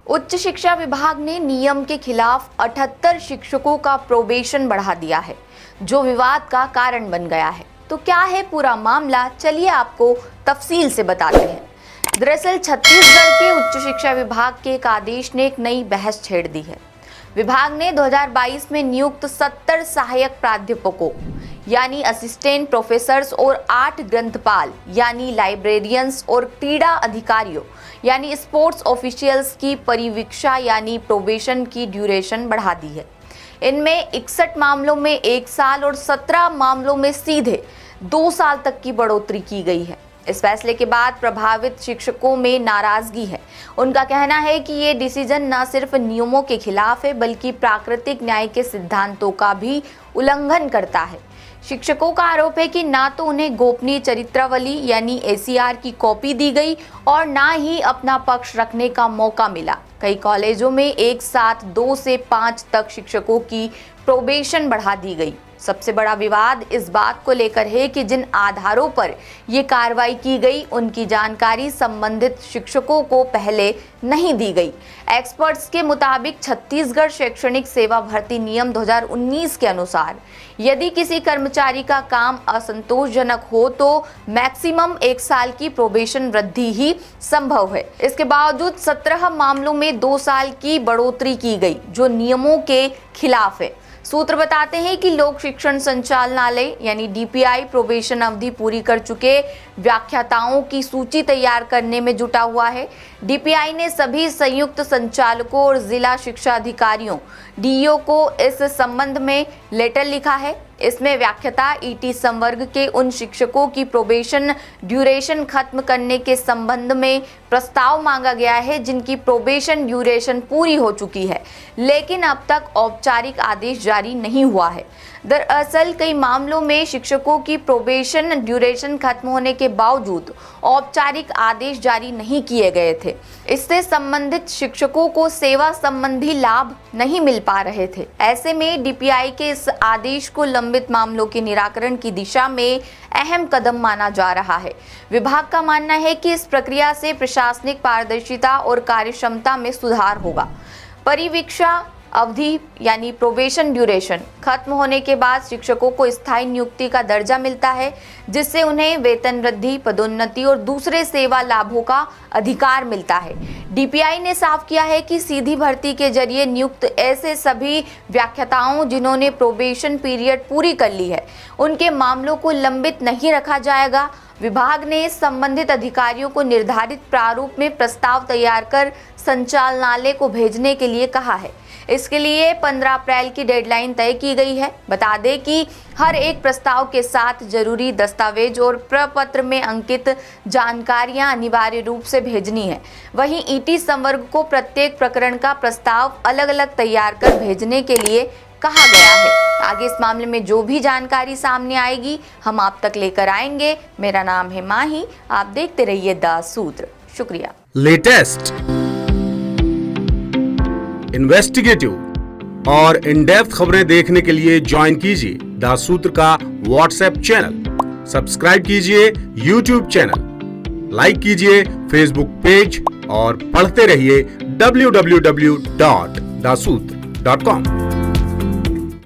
उच्च शिक्षा विभाग ने नियम के खिलाफ 78 शिक्षकों का प्रोबेशन बढ़ा दिया है, जो विवाद का कारण बन गया है। तो क्या है पूरा मामला, चलिए आपको तफसील से बताते हैं। दरअसल छत्तीसगढ़ के उच्च शिक्षा विभाग के एक आदेश ने एक नई बहस छेड़ दी है। विभाग ने 2022 में नियुक्त 70 सहायक प्राध्यापकों यानी असिस्टेंट प्रोफेसर्स और 8 ग्रंथपाल यानी लाइब्रेरियंस और क्रीड़ा अधिकारियों यानी स्पोर्ट्स ऑफिशियल्स की परिवीक्षा यानी प्रोबेशन की ड्यूरेशन बढ़ा दी है। इनमें 61 मामलों में 1 साल और 17 मामलों में सीधे 2 साल तक की बढ़ोतरी की गई है। इस फैसले के बाद प्रभावित शिक्षकों में नाराजगी है। उनका कहना है कि ये डिसीजन न सिर्फ नियमों के खिलाफ है बल्कि प्राकृतिक न्याय के सिद्धांतों का भी उल्लंघन करता है। शिक्षकों का आरोप है कि ना तो उन्हें गोपनीय चरित्रावली यानी ACR की कॉपी दी गई और ना ही अपना पक्ष रखने का मौका मिला। कई कॉलेजों में एक साथ 2 से 5 तक शिक्षकों की प्रोबेशन बढ़ा दी गई। सबसे बड़ा विवाद इस बात को लेकर है कि जिन आधारों पर ये कार्रवाई की गई उनकी जानकारी संबंधित शिक्षकों को पहले नहीं दी गई। एक्सपर्ट्स के मुताबिक छत्तीसगढ़ शैक्षणिक सेवा भर्ती नियम 2019 के अनुसार यदि किसी कर्मचारी का काम असंतोषजनक हो तो मैक्सिमम 1 साल की प्रोबेशन वृद्धि ही संभव है। इसके बावजूद 17 मामलों में 2 साल की बढ़ोतरी की गई, जो नियमों के खिलाफ है। सूत्र बताते हैं कि लोक शिक्षण संचालनालय यानी DPI प्रोबेशन अवधि पूरी कर चुके व्याख्याताओं की सूची तैयार करने में जुटा हुआ है। DPI ने सभी संयुक्त संचालकों और जिला शिक्षा अधिकारियों DEO को इस संबंध में लेटर लिखा है। इसमें व्याख्याता ET संवर्ग के उन शिक्षकों की प्रोबेशन ड्यूरेशन खत्म करने के संबंध में प्रस्ताव मांगा गया है जिनकी प्रोबेशन ड्यूरेशन पूरी हो चुकी है, लेकिन अब तक औपचारिक आदेश जारी नहीं हुआ है। दरअसल कई मामलों में शिक्षकों की प्रोबेशन ड्यूरेशन खत्म होने के बावजूद औपचारिक आदेश जारी नहीं किए गए थे। इससे संबंधित शिक्षकों को सेवा संबंधी लाभ नहीं मिल पा रहे थे। ऐसे में DPI के इस आदेश को लंबित मामलों के निराकरण की दिशा में अहम कदम माना जा रहा है। विभाग का मानना है कि इस प्रक्रिया से प्रशासनिक पारदर्शिता और कार्यक्षमता में सुधार होगा। परिवीक्षा अवधि यानी प्रोबेशन ड्यूरेशन खत्म होने के बाद शिक्षकों को स्थायी नियुक्ति का दर्जा मिलता है, जिससे उन्हें वेतन वृद्धि, पदोन्नति और दूसरे सेवा लाभों का अधिकार मिलता है। DPI ने साफ किया है कि सीधी भर्ती के जरिए नियुक्त ऐसे सभी व्याख्याताओं जिन्होंने प्रोबेशन पीरियड पूरी कर ली है, उनके मामलों को लंबित नहीं रखा जाएगा। विभाग ने संबंधित अधिकारियों को निर्धारित प्रारूप में प्रस्ताव तैयार कर संचालनालय को भेजने के लिए कहा है। इसके लिए 15 अप्रैल की डेडलाइन तय की गई है। बता दें कि हर एक प्रस्ताव के साथ जरूरी दस्तावेज और प्रपत्र में अंकित जानकारियां अनिवार्य रूप से भेजनी है। वहीं ET संवर्ग को प्रत्येक प्रकरण का प्रस्ताव अलग अलग तैयार कर भेजने के लिए कहा गया है। आगे इस मामले में जो भी जानकारी सामने आएगी हम आप तक लेकर आएंगे। मेरा नाम है माही, आप देखते रहिए द सूत्र। शुक्रिया। लेटेस्ट, इन्वेस्टिगेटिव और इन डेप्थ खबरें देखने के लिए ज्वाइन कीजिए द सूत्र का व्हाट्सएप चैनल, सब्सक्राइब कीजिए YouTube चैनल, लाइक कीजिए Facebook पेज और पढ़ते रहिए www.daसूत्र.com।